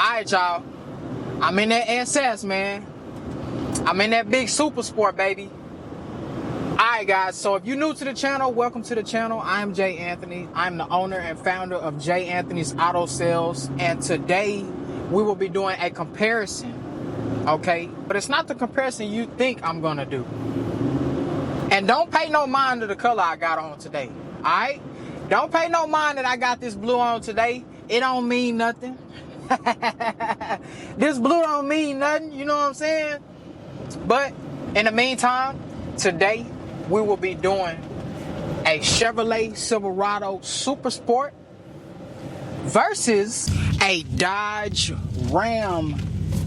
Alright, y'all. I'm in that SS, man. I'm in that big super sport, baby. Alright, guys. So if you're new to the channel, welcome to the channel. I'm Jay Anthony. I'm the owner and founder of Jay Anthony's Auto Sales. And today we will be doing a comparison. Okay? But it's not the comparison you think I'm gonna do. And don't pay no mind to the color I got on today. Alright? Don't pay no mind that I got this blue on today. It don't mean nothing. This blue don't mean nothing, you know what I'm saying? But in the meantime, today we will be doing a Chevrolet Silverado Super Sport versus a Dodge Ram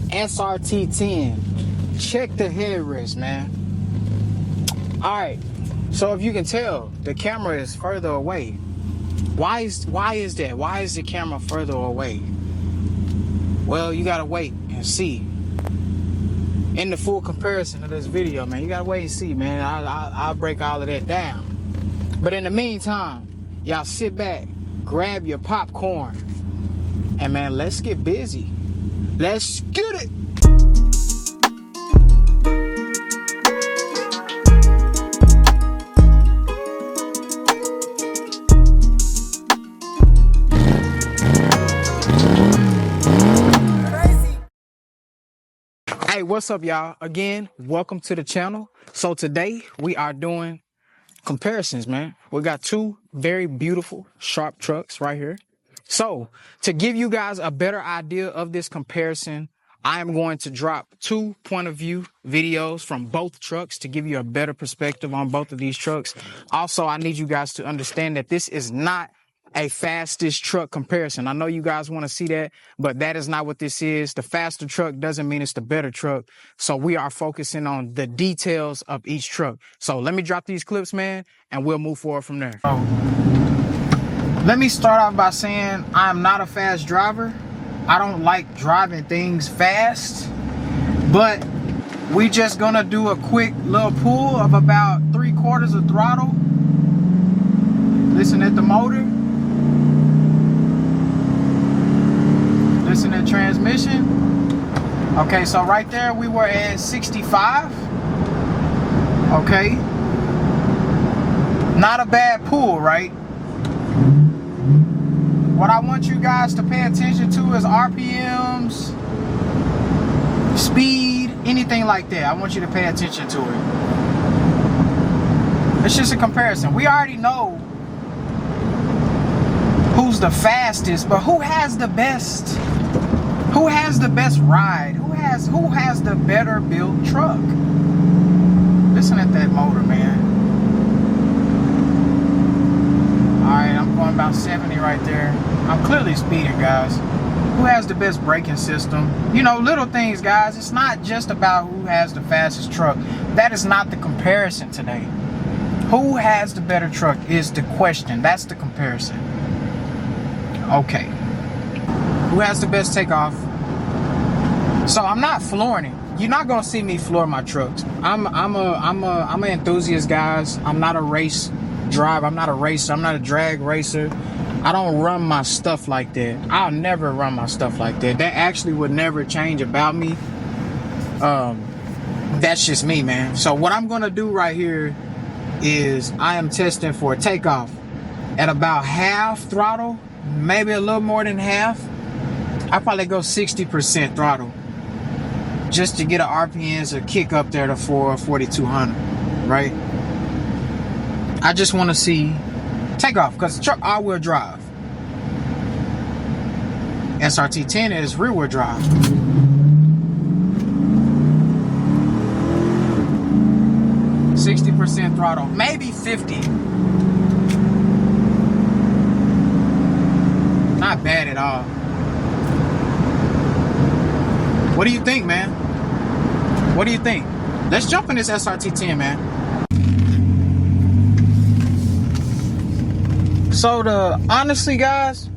SRT10. Check the headrest, man. Alright, so if you can tell, the camera is further away. Why is that? Why is the camera further away? Well, you gotta wait and see. In the full comparison of this video, man, you gotta wait and see, man. I'll break all of that down. But in the meantime, y'all sit back, grab your popcorn, and man, let's get busy. Let's get it. Hey, what's up, y'all? Again, welcome to the channel. So today we are doing comparisons, man. We got two very beautiful, sharp trucks right here. So to give you guys a better idea of this comparison, I am going to drop two point of view videos from both trucks to give you a better perspective on both of these trucks. Also, I need you guys to understand that this is not a fastest truck comparison. I know you guys want to see that, but that is not what this is. The faster truck doesn't mean it's the better truck. So we are focusing on the details of each truck. So let me drop these clips, man, and we'll move forward from there. So, let me start off by saying I'm not a fast driver. I don't like driving things fast, but we just gonna do a quick little pull of about 3/4 of throttle. Listen at the motor. Listen to transmission. Okay, so right there we were at 65. Okay, not a bad pull, right? What I want you guys to pay attention to is RPMs, speed, anything like that. I want you to pay attention to it. It's just a comparison. We already know who's the fastest, but who has the best? Who has the best ride? Who has the better built truck? Listen at that motor, man. Alright, I'm going about 70 right there. I'm clearly speeding, guys. Who has the best braking system? You know, little things, guys. It's not just about who has the fastest truck. That is not the comparison today. Who has the better truck is the question. That's the comparison. Okay. Who has the best takeoff? So I'm not flooring it. You're not gonna see me floor my trucks. I'm an enthusiast, guys. I'm not a race driver. I'm not a racer. I'm not a drag racer. I don't run my stuff like that. I'll never run my stuff like that. That actually would never change about me. That's just me, man. So what I'm gonna do right here is I am testing for a takeoff at about half throttle, maybe a little more than half. I probably go 60% throttle just to get an RPMs or kick up there to 4,200, right? I just want to see takeoff because the truck all-wheel drive. SRT10 is rear-wheel drive. %60 throttle, maybe 50. Not bad at all. What do you think, man? What do you think? Let's jump in this SRT10, man. So honestly, guys,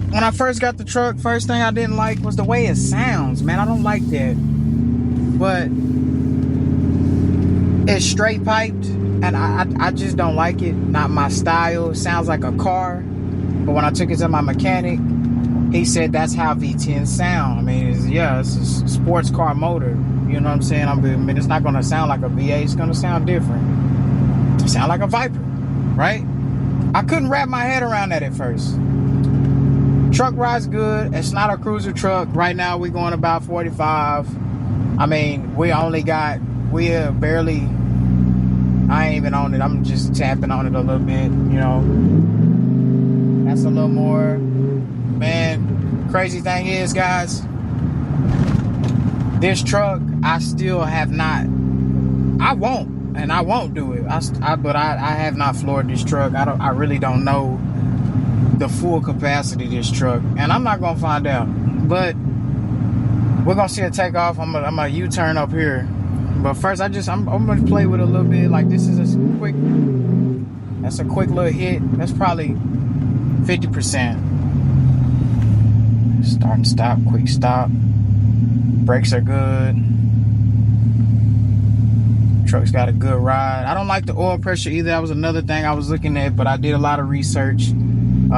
when I first got the truck, first thing I didn't like was the way it sounds, man. I don't like that. But it's straight piped, and I just don't like it. Not my style. It sounds like a car. But when I took it to my mechanic, he said that's how V10 sound. I mean, it's a sports car motor. You know what I'm saying? I mean, it's not gonna sound like a V8. It's gonna sound different. It sound like a Viper, right? I couldn't wrap my head around that at first. Truck ride's good. It's not a cruiser truck. Right now we're going about 45. I mean, we are barely, I ain't even on it. I'm just tapping on it a little bit, you know. That's a little more. Man, crazy thing is, guys, this truck, I still have not, I won't do it. But I have not floored this truck. I really don't know the full capacity of this truck, and I'm not gonna find out. But we're gonna see it take off. I'm gonna U-turn up here. But first, I'm gonna play with it a little bit. Like, this is a quick, that's a quick little hit. That's probably 50%. Start and stop, quick stop. Brakes are good. Truck's got a good ride. I don't like the oil pressure either. That was another thing I was looking at, but I did a lot of research.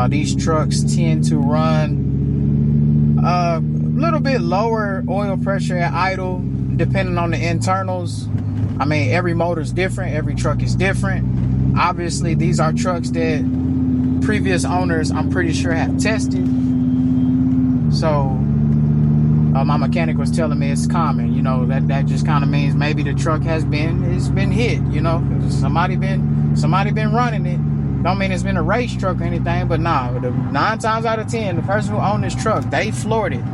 These trucks tend to run a little bit lower oil pressure at idle, depending on the internals. I mean, every motor's different. Every truck is different. Obviously, these are trucks that previous owners, I'm pretty sure, have tested. So my mechanic was telling me it's common. You know, that just kind of means maybe the truck it's been hit. You know, somebody been running it. Don't mean it's been a race truck or anything, but nah, 9 times out of 10, the person who owned this truck, they floored it,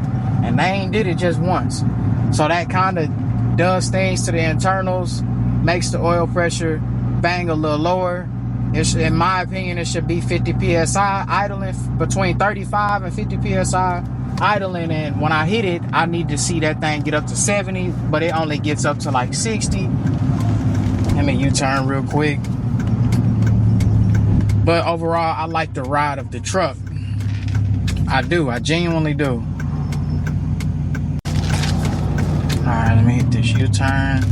and they ain't did it just once. So that kind of does things to the internals, makes the oil pressure bang a little lower. In my opinion, it should be 50 psi idling, between 35 and 50 psi idling, and when I hit it, I need to see that thing get up to 70, but it only gets up to like 60. Let me U-turn real quick. But overall, I like the ride of the truck. I do. I genuinely do. Alright, let me hit this U-turn.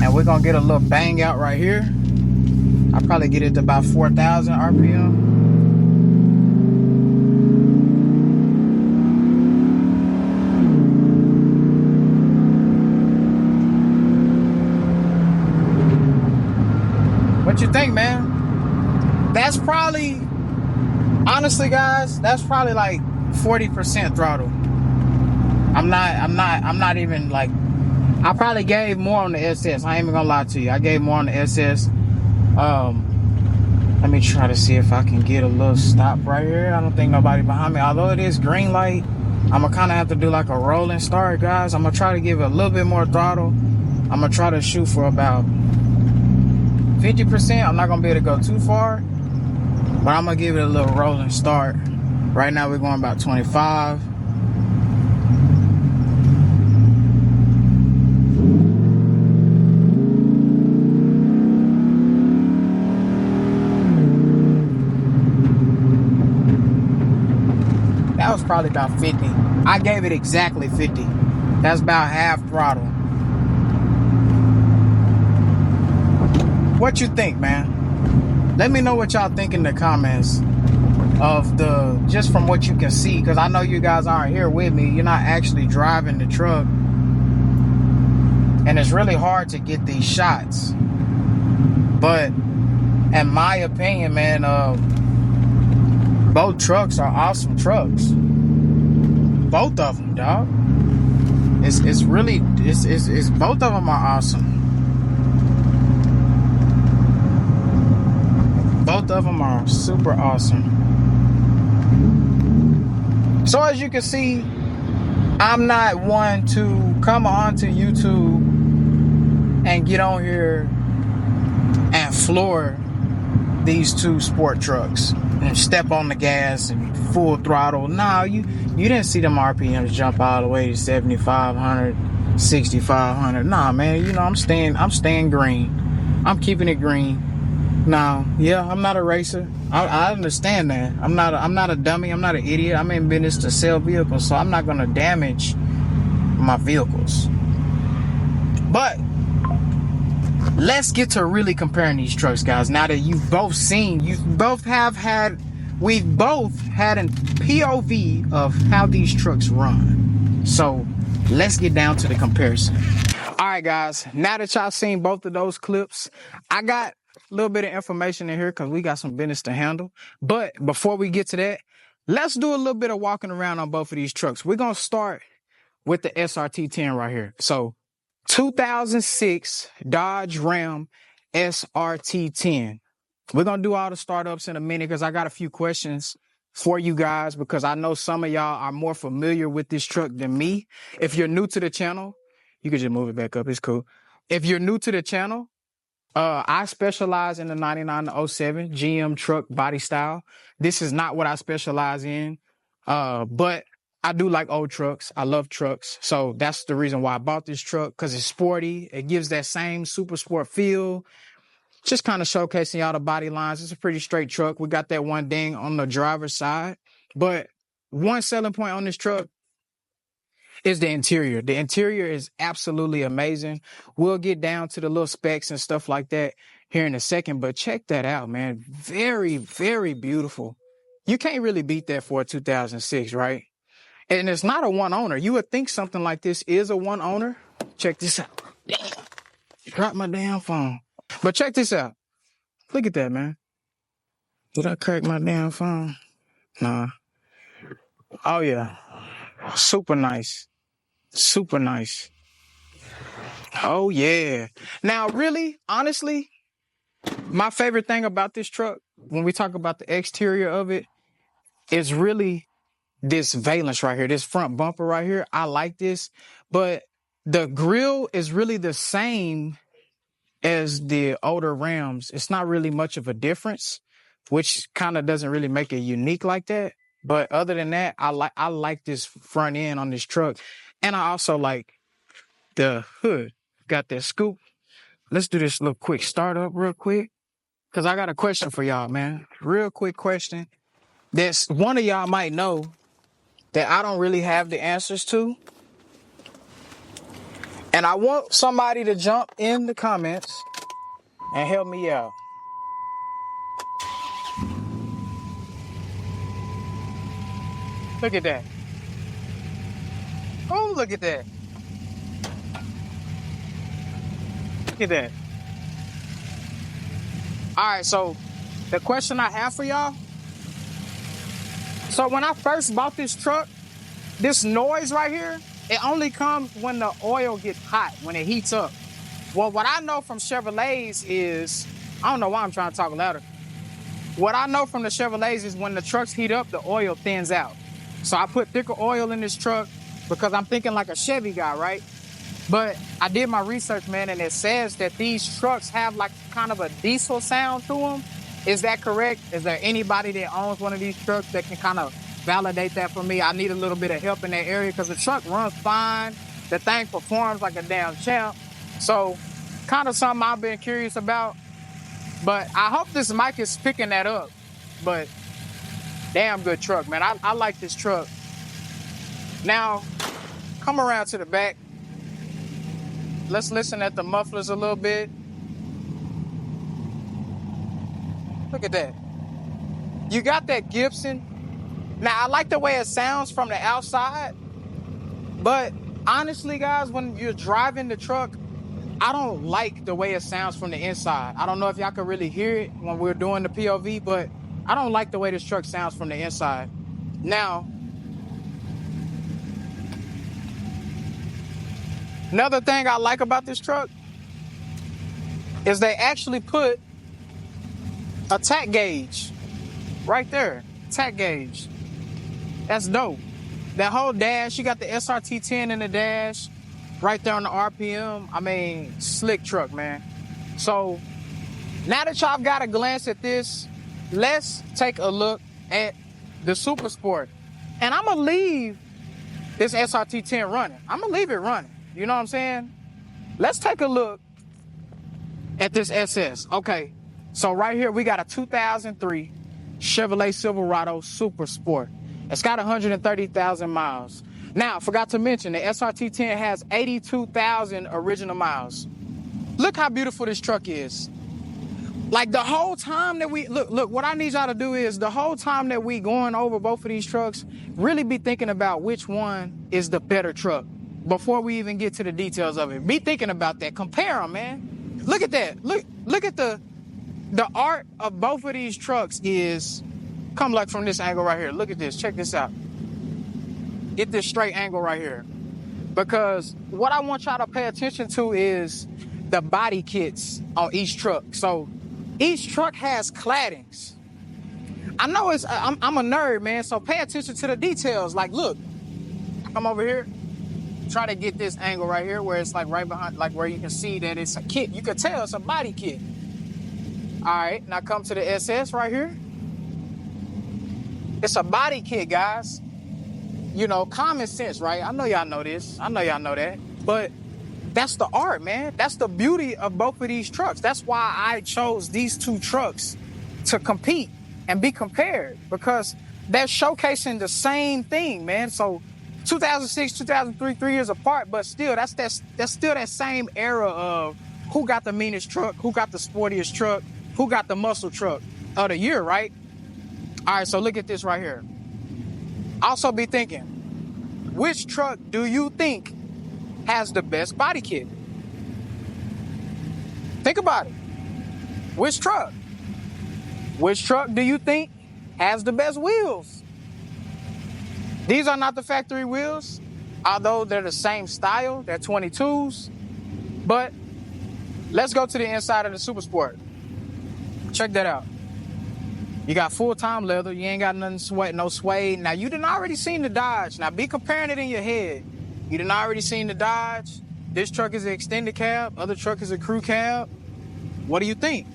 And we're going to get a little bang out right here. I'll probably get it to about 4,000 RPM. What you think, man? That's probably, honestly, guys, that's probably like 40% throttle. I'm not even like, I probably gave more on the SS. I ain't even gonna lie to you. I gave more on the SS. Let me try to see if I can get a little stop right here. I don't think nobody behind me. Although it is green light, I'm gonna kind of have to do like a rolling start, guys. I'm gonna try to give it a little bit more throttle. I'm gonna try to shoot for about 50%. I'm not gonna be able to go too far, but I'm gonna give it a little rolling start. Right now we're going about 25. That was probably about 50. I gave it exactly 50. That's about half throttle. What you think, man? Let me know what y'all think in the comments of just from what you can see, because I know you guys aren't here with me. You're not actually driving the truck, and it's really hard to get these shots. But in my opinion, man, both trucks are awesome trucks. Both of them, dog. It's both of them are awesome. Both of them are super awesome. So as you can see, I'm not one to come onto YouTube and get on here and floor these two sport trucks and step on the gas and full throttle. Nah, you didn't see them RPMs jump all the way to 7,500, 6,500. Nah, man, you know, I'm staying green. I'm keeping it green. Now, yeah, I'm not a racer. I understand that. I'm not a dummy. I'm not an idiot. I'm in business to sell vehicles, so I'm not gonna damage my vehicles. But let's get to really comparing these trucks, guys. Now that you both have had we've both had an POV of how these trucks run. So let's get down to the comparison. All right, guys, now that y'all seen both of those clips, I got a little bit of information in here because we got some business to handle. But before we get to that, let's do a little bit of walking around on both of these trucks. We're going to start with the SRT10 right here. So 2006 Dodge Ram SRT10. We're going to do all the startups in a minute because I got a few questions for you guys because I know some of y'all are more familiar with this truck than me. If you're new to the channel, you can just move it back up. It's cool. If you're new to the channel, I specialize in the 99 to 07 GM truck body style. This is not what I specialize in, but I do like old trucks. I love trucks. So that's the reason why I bought this truck, because it's sporty. It gives that same super sport feel. Just kind of showcasing y'all the body lines. It's a pretty straight truck. We got that one ding on the driver's side. But one selling point on this truck is the interior. The interior is absolutely amazing. We'll get down to the little specs and stuff like that here in a second, but check that out, man. Very, very beautiful. You can't really beat that for a 2006, right? And it's not a one owner. You would think something like this is a one owner. Check this out. Drop my damn phone. But check this out. Look at that, man. Did I crack my damn phone? Nah. Oh, yeah. Super nice. Super nice. Oh, yeah. Now, really, honestly, my favorite thing about this truck, when we talk about the exterior of it, is really this valence right here, this front bumper right here. I like this, but the grille is really the same as the older Rams. It's not really much of a difference, which kind of doesn't really make it unique like that. But other than that, I like this front end on this truck. And I also like the hood. Got that scoop. Let's do this little quick startup real quick, because I got a question for y'all, man. Real quick question. That's one of y'all might know that I don't really have the answers to. And I want somebody to jump in the comments and help me out. Look at that. Oh, look at that. Look at that. All right, so the question I have for y'all. So when I first bought this truck, this noise right here, it only comes when the oil gets hot, when it heats up. Well, what I know from Chevrolets is, I don't know why I'm trying to talk louder. What I know from the Chevrolets is when the trucks heat up, the oil thins out. So I put thicker oil in this truck because I'm thinking like a Chevy guy, right? But I did my research, man, and it says that these trucks have like kind of a diesel sound to them. Is that correct? Is there anybody that owns one of these trucks that can kind of validate that for me? I need a little bit of help in that area because the truck runs fine. The thing performs like a damn champ. So kind of something I've been curious about. But I hope this mic is picking that up. But damn good truck, man. I like this truck. Now, come around to the back. Let's listen at the mufflers a little bit. Look at that. You got that Gibson. Now, I like the way it sounds from the outside. But honestly, guys, when you're driving the truck, I don't like the way it sounds from the inside. I don't know if y'all can really hear it when we're doing the POV, but I don't like the way this truck sounds from the inside. Now, another thing I like about this truck is they actually put a tack gauge right there. Tack gauge. That's dope. That whole dash, you got the SRT10 in the dash right there on the RPM. I mean, slick truck, man. So now that y'all got a glance at this, let's take a look at the Super Sport. And I'm going to leave this SRT10 running. I'm going to leave it running. You know what I'm saying? Let's take a look at this SS. Okay, so right here we got a 2003 Chevrolet Silverado Super Sport. It's got 130,000 miles. Now, forgot to mention, the SRT10 has 82,000 original miles. Look how beautiful this truck is. Like the whole time that we look, what I need y'all to do is the whole time that we going over both of these trucks, really be thinking about which one is the better truck before we even get to the details of it. Be thinking about that. Compare them, man. Look at that. Look at the art of both of these trucks is come like from this angle right here. Look at this. Check this out. Get this straight angle right here. Because what I want y'all to pay attention to is the body kits on each truck. So each truck has claddings. I know I'm a nerd, man, so pay attention to the details. Like, look, come over here. Try to get this angle right here where it's like right behind, like where you can see that it's a kit. You can tell it's a body kit. All right, now come to the SS right here. It's a body kit, guys. You know, common sense, right? I know y'all know this. I know y'all know that. But that's the art, man. That's the beauty of both of these trucks. That's why I chose these two trucks to compete and be compared, because they're showcasing the same thing, man. So 2006, 2003, 3 years apart, but still, that's still that same era of who got the meanest truck, who got the sportiest truck, who got the muscle truck of the year, right? All right, so look at this right here. Also be thinking, which truck do you think has the best body kit? Think about it. Which truck? Which truck do you think has the best wheels? These are not the factory wheels, although they're the same style. They're 22s. But let's go to the inside of the Super Sport. Check that out. You got full-time leather. You ain't got nothing sweat, no suede. Now, you done already seen the Dodge. Now, be comparing it in your head. You done already seen the Dodge. This truck is an extended cab. Other truck is a crew cab. What do you think?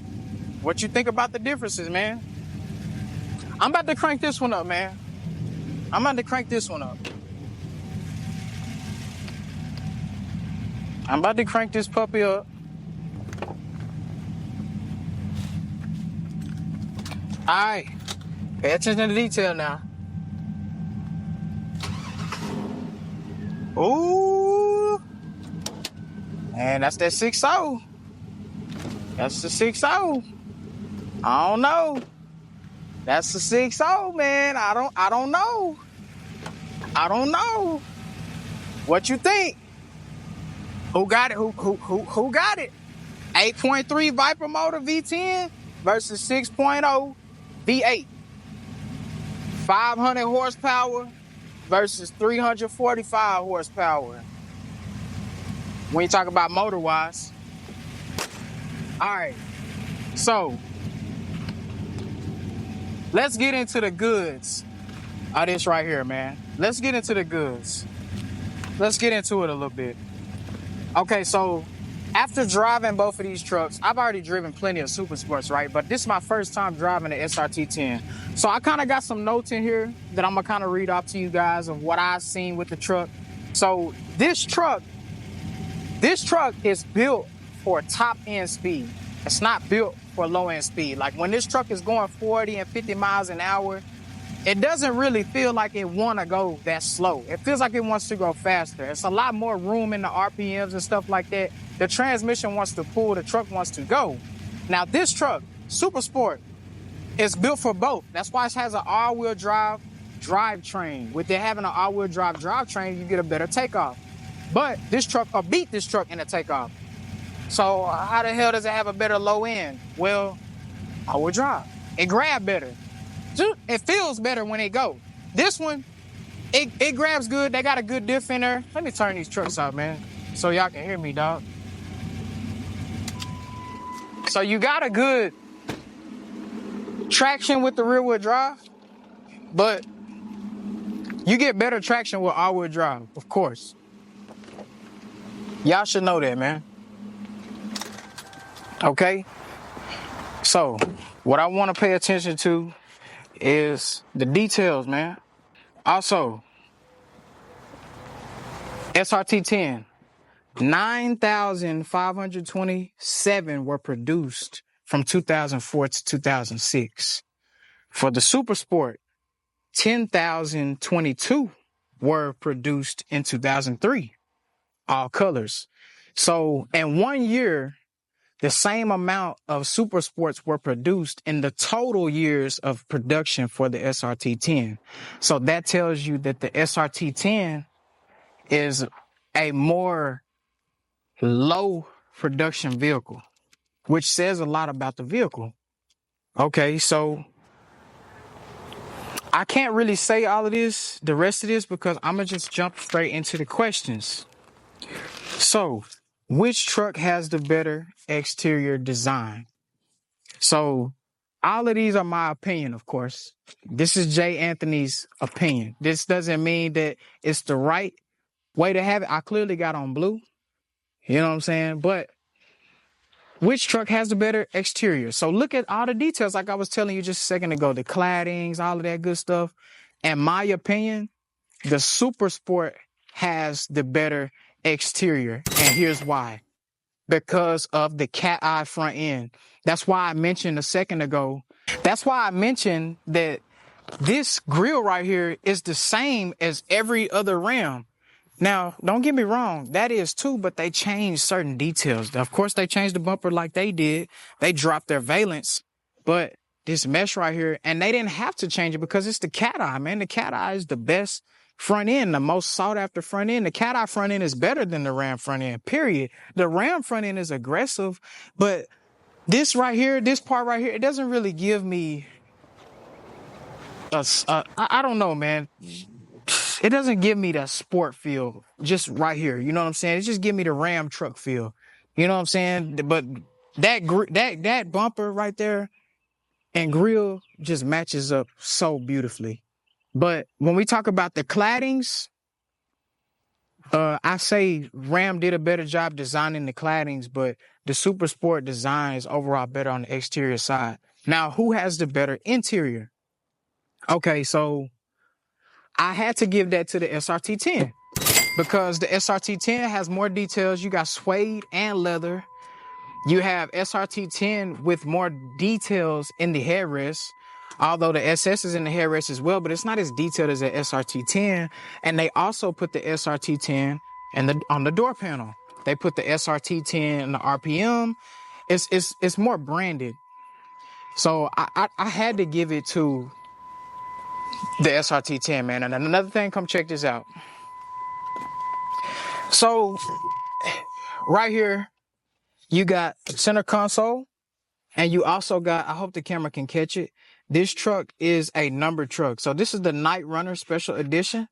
What you think about the differences, man? I'm about to crank this one up, man. I'm about to crank this one up. I'm about to crank this puppy up. All right, pay attention to detail now. Ooh, man, that's that 6.0. That's the 6.0. I don't know. That's the 6.0, man. I don't know. I don't know. What you think? Who got it? Who got it? 8.3 Viper motor V10 versus 6.0 V8. 500 horsepower versus 345 horsepower. When you talk about motor-wise. All right, so let's get into the goods of this right here, man. Let's get into the goods. Let's get into it a little bit. Okay, so after driving both of these trucks, I've already driven plenty of Super Sports, right? But this is my first time driving the SRT10. So I kind of got some notes in here that I'm going to kind of read off to you guys of what I've seen with the truck. So this truck is built for top-end speed. It's not built for low-end speed. Like when this truck is going 40 and 50 miles an hour, it doesn't really feel like it want to go that slow. It feels like it wants to go faster. It's a lot more room in the RPMs and stuff like that. The transmission wants to pull, the truck wants to go. Now this truck, Super Sport, is built for both. That's why it has an all-wheel drive drivetrain. With it having an all-wheel drive drivetrain, you get a better takeoff. But this truck will beat this truck in the takeoff. So how the hell does it have a better low end? Well, all-wheel drive. It grabs better. It feels better when it go. This one, it grabs good. They got a good diff in there. Let me turn these trucks out, man, so y'all can hear me, dog. So you got a good traction with the rear-wheel drive, but you get better traction with all-wheel drive, of course. Y'all should know that, man. Okay? So, what I want to pay attention to is the details, man. Also, SRT10, 9,527 were produced from 2004 to 2006. For the Super Sport, 10,022 were produced in 2003, all colors. So in 1 year, the same amount of super sports were produced in the total years of production for the SRT10. So that tells you that the SRT10 is a more low production vehicle, which says a lot about the vehicle. Okay, so I can't really say all of this, the rest of this, because I'm going to just jump straight into the questions. So, which truck has the better exterior design? So, all of these are my opinion, of course. This is Jay Anthony's opinion. This doesn't mean that it's the right way to have it. I clearly got on blue. You know what I'm saying? But which truck has the better exterior? So look at all the details like I was telling you just a second ago. The claddings, all of that good stuff. In my opinion, the Super Sport has the better exterior. And here's why. Because of the cat eye front end. That's why I mentioned a second ago. That's why I mentioned that this grille right here is the same as every other Ram. Now, don't get me wrong, that is too, but they changed certain details. Of course, they changed the bumper like they did. They dropped their valence, but this mesh right here, and they didn't have to change it because it's the cat eye, man. The cat eye is the best front end, the most sought after front end. The cat eye front end is better than the Ram front end, period. The Ram front end is aggressive, but this right here, this part right here, it doesn't really give me I don't know, man. It doesn't give me the sport feel just right here. You know what I'm saying? It just give me the Ram truck feel. You know what I'm saying? But that bumper right there and grille just matches up so beautifully. But when we talk about the claddings, I say Ram did a better job designing the claddings, but the Super Sport design is overall better on the exterior side. Now, who has the better interior? Okay, so I had to give that to the SRT10 because the SRT10 has more details. You got suede and leather. You have SRT10 with more details in the headrest, although the SS is in the headrest as well, but it's not as detailed as the SRT10. And they also put the SRT10 on the door panel. They put the SRT10 in the RPM. It's more branded. So I had to give it to the SRT10, man. And another thing, come check this out. So right here, you got center console, and you also got, I hope the camera can catch it. This truck is a numbered truck. So this is the Night Runner Special Edition.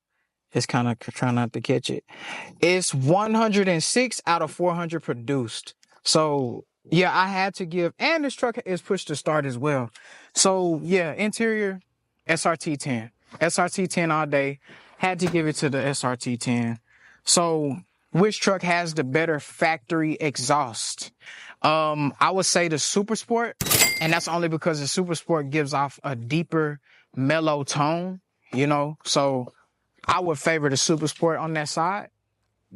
It's kind of trying not to catch it. It's 106 out of 400 produced. So yeah, I had to give, and this truck is push to start as well. So yeah, interior, SRT10. SRT10 all day. Had to give it to the SRT10. So which truck has the better factory exhaust? I would say the Super Sport, and that's only because the Super Sport gives off a deeper, mellow tone, you know? So I would favor the Super Sport on that side.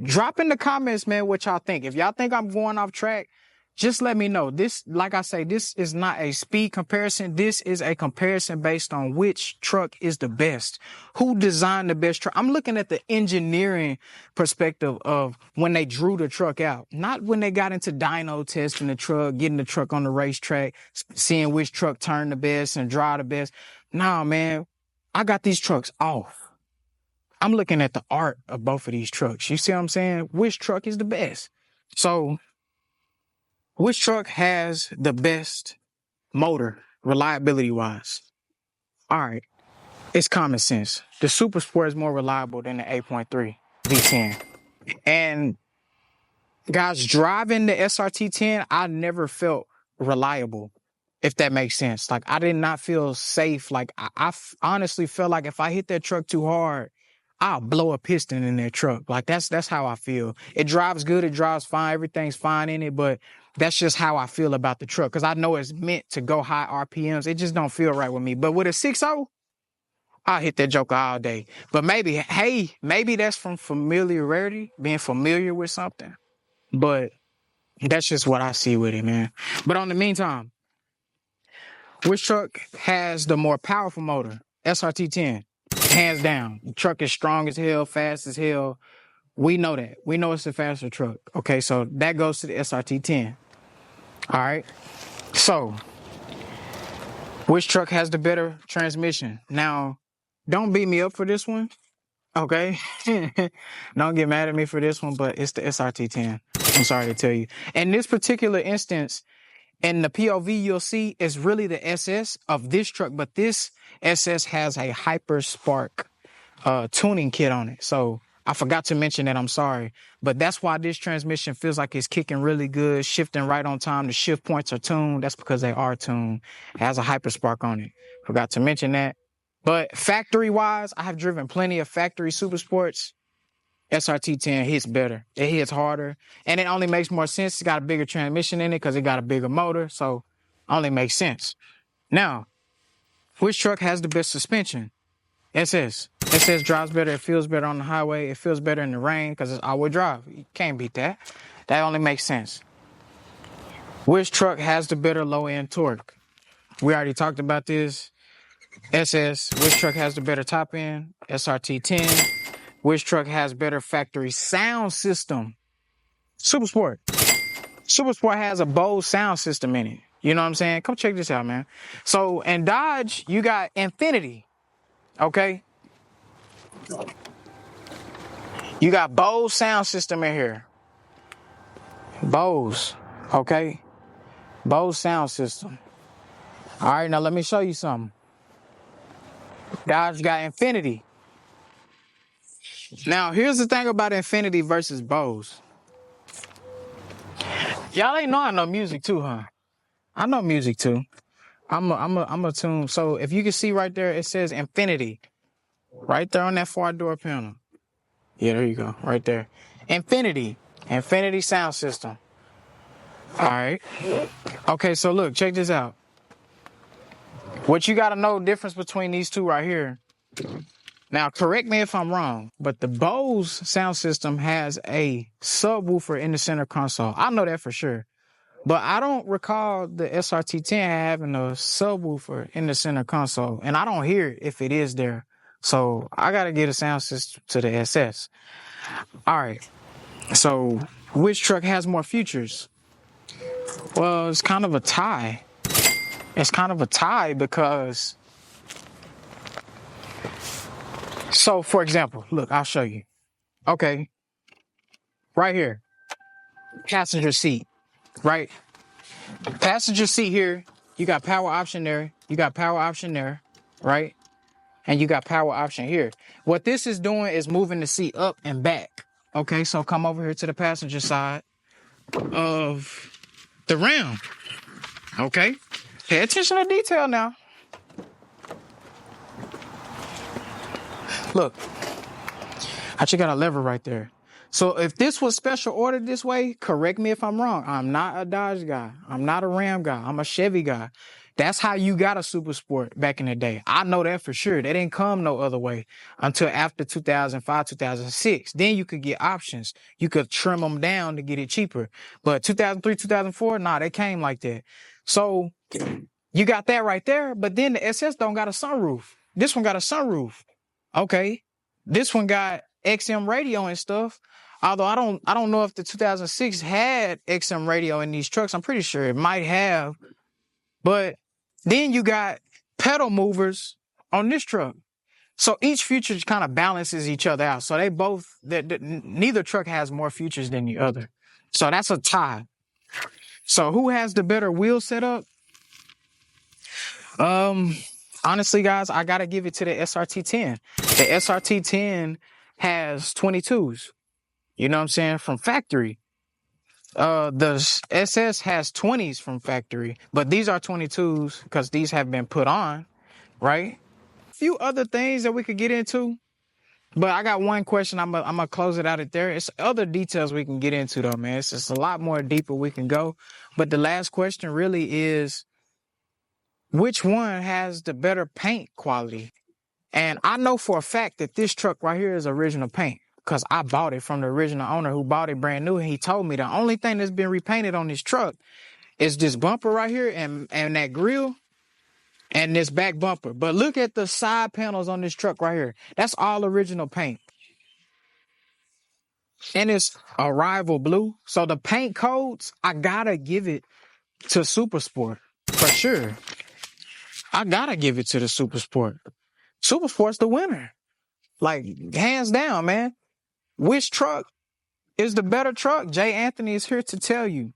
Drop in the comments, man, what y'all think. If y'all think I'm going off track, just let me know. This, like I say, this is not a speed comparison. This is a comparison based on which truck is the best. Who designed the best truck? I'm looking at the engineering perspective of when they drew the truck out, not when they got into dyno testing the truck, getting the truck on the racetrack, seeing which truck turned the best and drive the best. Nah, man, I got these trucks off. I'm looking at the art of both of these trucks. You see what I'm saying? Which truck is the best? So, which truck has the best motor, reliability-wise? All right, it's common sense. The Super Sport is more reliable than the 8.3 V10. And guys, driving the SRT10, I never felt reliable, if that makes sense. Like, I did not feel safe. Like, I honestly felt like if I hit that truck too hard, I'll blow a piston in that truck. Like, that's how I feel. It drives good. It drives fine. Everything's fine in it, but that's just how I feel about the truck. Cause I know it's meant to go high RPMs. It just don't feel right with me. But with a 6.0, I'll hit that joker all day. But maybe that's from familiarity, being familiar with something. But that's just what I see with it, man. But on the meantime, which truck has the more powerful motor? SRT10. Hands down. The truck is strong as hell, fast as hell. We know that. We know it's a faster truck. Okay, so that goes to the SRT10. All right. So, which truck has the better transmission? Now, don't beat me up for this one, okay? Don't get mad at me for this one, but it's the SRT10. I'm sorry to tell you. In this particular instance, in the POV you'll see is really the SS of this truck, but this SS has a Hyper Spark tuning kit on it. So I forgot to mention that, I'm sorry. But that's why this transmission feels like it's kicking really good, shifting right on time. The shift points are tuned. That's because they are tuned. It has a Hyper Spark on it. Forgot to mention that. But factory-wise, I have driven plenty of factory super sports. SRT10 hits better. It hits harder. And it only makes more sense. It's got a bigger transmission in it because it got a bigger motor. So only makes sense. Now, which truck has the best suspension? SS. SS drives better. It feels better on the highway. It feels better in the rain because it's all-wheel drive. You can't beat that. That only makes sense. Which truck has the better low-end torque? We already talked about this. SS. Which truck has the better top end? SRT10. Which truck has better factory sound system? Super Sport. Super Sport has a Bose sound system in it. You know what I'm saying? Come check this out, man. So in Dodge, you got Infinity. Okay? You got Bose sound system in here. Bose. Okay? Bose sound system. All right, now let me show you something. Dodge got Infinity. Now, here's the thing about Infinity versus Bose. Y'all ain't know I know music too, huh? I know music too. I'm a tune. So if you can see right there, it says Infinity. Right there on that far door panel. Yeah, there you go. Right there. Infinity. Infinity sound system. All right. Okay, so look, check this out. What you got to know the difference between these two right here. Now, correct me if I'm wrong, but the Bose sound system has a subwoofer in the center console. I know that for sure. But I don't recall the SRT10 having a subwoofer in the center console. And I don't hear it if it is there. So I got to get a sound system to the SS. All right. So which truck has more features? Well, it's kind of a tie. It's kind of a tie because... So, for example, look, I'll show you. Okay. Right here. Passenger seat. Right? Passenger seat here. You got power option there. You got power option there. Right? And you got power option here. What this is doing is moving the seat up and back. Okay, so come over here to the passenger side of the Ram. Okay? Pay attention to detail now. Look, I just got a lever right there. So if this was special ordered this way, correct me if I'm wrong. I'm not a Dodge guy. I'm not a Ram guy. I'm a Chevy guy. That's how you got a Super Sport back in the day. I know that for sure. They didn't come no other way until after 2005, 2006. Then you could get options. You could trim them down to get it cheaper. But 2003, 2004, nah, they came like that. So you got that right there. But then the SS don't got a sunroof. This one got a sunroof. Okay. This one got XM radio and stuff. Although I don't know if the 2006 had XM radio in these trucks. I'm pretty sure it might have. But then you got pedal movers on this truck. So each feature kind of balances each other out. So they both, neither truck has more features than the other. So that's a tie. So who has the better wheel setup? Honestly, guys, I got to give it to the SRT10. The SRT10 has 22s. You know what I'm saying? From factory. The SS has 20s from factory, but these are 22s because these have been put on, right? A few other things that we could get into, but I got one question. I'm gonna close it out at there. It's other details we can get into though, man. It's just a lot more deeper we can go. But the last question really is, which one has the better paint quality? And I know for a fact that this truck right here is original paint because I bought it from the original owner who bought it brand new. And he told me the only thing that's been repainted on this truck is this bumper right here and that grille and this back bumper. But look at the side panels on this truck right here. That's all original paint. And it's Arrival Blue. So the paint codes, I gotta give it to Super Sport for sure. I gotta give it to the Super Sport. Super Sport's the winner, like hands down, man. Which truck is the better truck? Jay Anthony is here to tell you.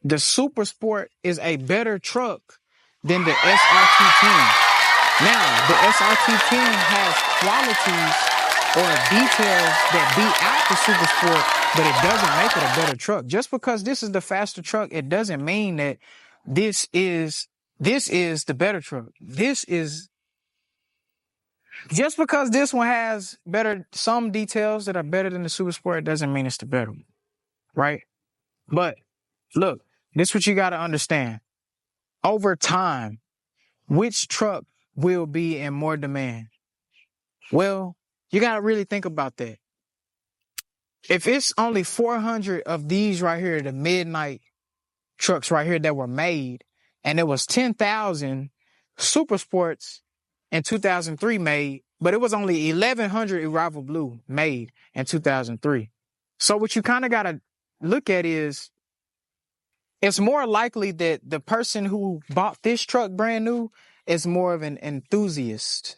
The Super Sport is a better truck than the SRT10. Now, the SRT10 has qualities or details that beat out the Super Sport, but it doesn't make it a better truck. Just because this is the faster truck, it doesn't mean that this is the better truck. Just because this one has some details that are better than the Super Sport, it doesn't mean it's the better one, right? But look, this is what you got to understand. Over time, which truck will be in more demand? Well, you got to really think about that. If it's only 400 of these right here, the midnight trucks right here that were made, and there was 10,000 Super Sports in 2003 made, but it was only 1,100 Arrival Blue made in 2003. So what you kind of got to look at is, it's more likely that the person who bought this truck brand new is more of an enthusiast.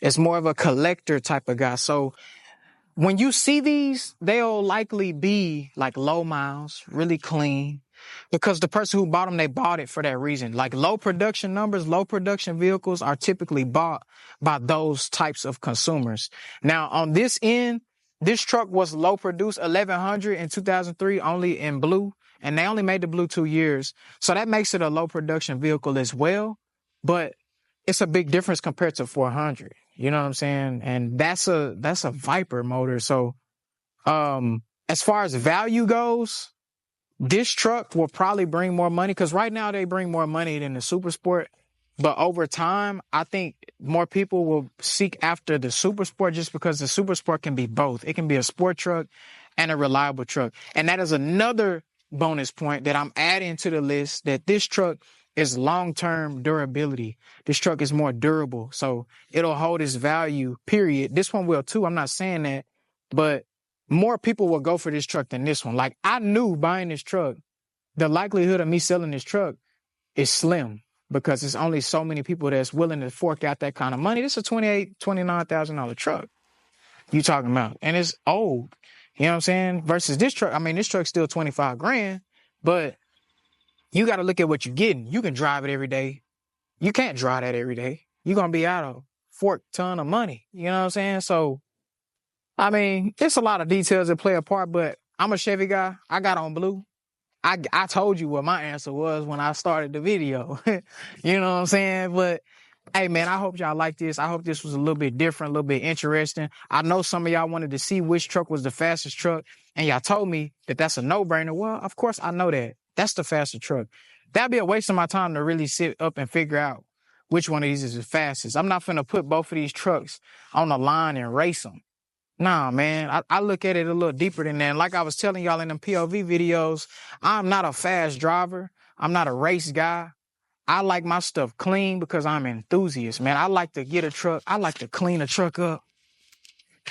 It's more of a collector type of guy. So when you see these, they'll likely be like low miles, really clean, because the person who bought them, they bought it for that reason. Like low production numbers, low production vehicles are typically bought by those types of consumers. Now on this end, this truck was low produced, 1,100 in 2003, only in blue. And they only made the blue 2 years. So that makes it a low production vehicle as well. But it's a big difference compared to 400. You know what I'm saying? And that's a Viper motor. So as far as value goes, this truck will probably bring more money, because right now they bring more money than the Super Sport. But over time, I think more people will seek after the Super Sport, just because the Super Sport can be both. It can be a sport truck and a reliable truck. And that is another bonus point that I'm adding to the list, that this truck is long-term durability. This truck is more durable, so it'll hold its value, period. This one will too, I'm not saying that, but more people will go for this truck than this one. Like, I knew buying this truck, the likelihood of me selling this truck is slim, because there's only so many people that's willing to fork out that kind of money. This is a $28,000, $29,000 truck you talking about, and it's old. You know what I'm saying? Versus this truck, I mean, this truck's still 25 grand, but you got to look at what you're getting. You can drive it every day. You can't drive that every day. You're going to be out a fork ton of money. You know what I'm saying? So, I mean, it's a lot of details that play a part, but I'm a Chevy guy. I got on blue. I told you what my answer was when I started the video. You know what I'm saying? But hey, man, I hope y'all like this. I hope this was a little bit different, a little bit interesting. I know some of y'all wanted to see which truck was the fastest truck, and y'all told me that that's a no-brainer. Well, of course, I know that. That's the faster truck. That'd be a waste of my time to really sit up and figure out which one of these is the fastest. I'm not finna put both of these trucks on the line and race them. Nah, man, I look at it a little deeper than that. Like I was telling y'all in them POV videos, I'm not a fast driver. I'm not a race guy. I like my stuff clean because I'm an enthusiast, man. I like to get a truck. I like to clean a truck up.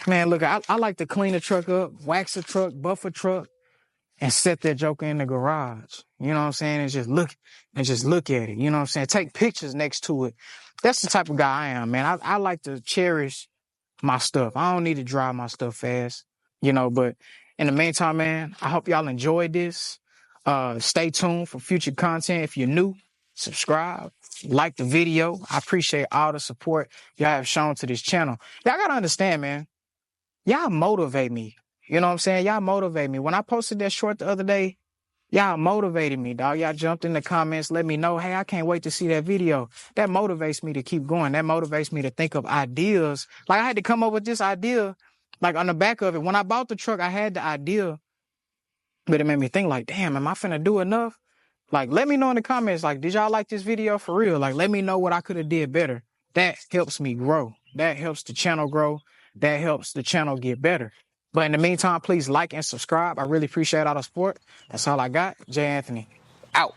Man, look, I like to clean a truck up, wax a truck, buff a truck, and set that joker in the garage. You know what I'm saying? And just look at it. You know what I'm saying? Take pictures next to it. That's the type of guy I am, man. I like to cherish my stuff. I don't need to drive my stuff fast, you know, but in the meantime, man, I hope y'all enjoyed this. Stay tuned for future content. If you're new, subscribe, like the video. I appreciate all the support y'all have shown to this channel. Y'all gotta understand, man, y'all motivate me. You know what I'm saying? Y'all motivate me. When I posted that short the other day, y'all motivated me, dog. Y'all jumped in the comments, let me know, hey, I can't wait to see that video. That motivates me to keep going. That motivates me to think of ideas. Like, I had to come up with this idea, like, on the back of it. When I bought the truck, I had the idea, but it made me think, like, damn, am I finna do enough? Like, let me know in the comments, like, did y'all like this video for real? Like, let me know what I could have did better. That helps me grow. That helps the channel grow. That helps the channel get better. But in the meantime, please like and subscribe. I really appreciate all the support. That's all I got. Jay Anthony, out.